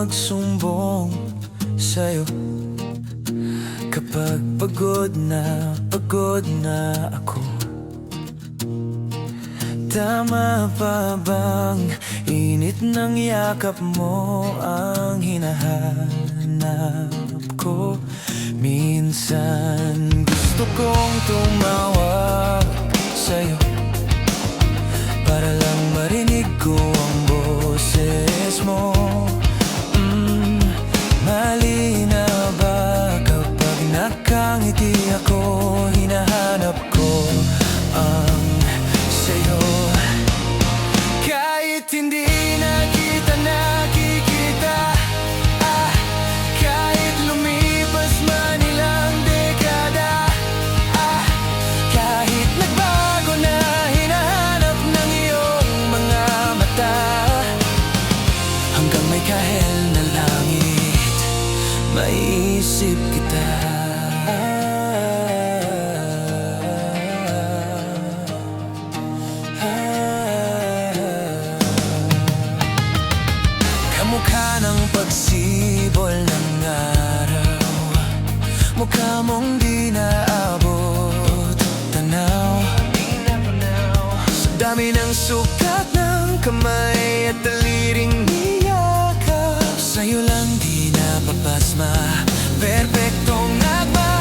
magsumbong sa'yo kapag pagod na ako. Tama pa bang init ng yakap mo ang hinahanap ko? Minsan gusto kong tumawag sa'yo para lang marinig ko ang boses mo. Mali na ba kapag nakangiti ako? Hinahanap ko ang sa'yo. Kahit hindi na kita nakikita, kahit lumipas man ilang dekada, kahit nagbago na hinahanap ng iyong mga mata, hanggang may kahel na langit, maiisip kita. Kamukha ng pagsibol ng araw, mukha mong di naabot tanaw. Sa dami ng sukat ng kamay at daliring niyakap, sa'yo lang di napapasma, perpektong nagmamahal.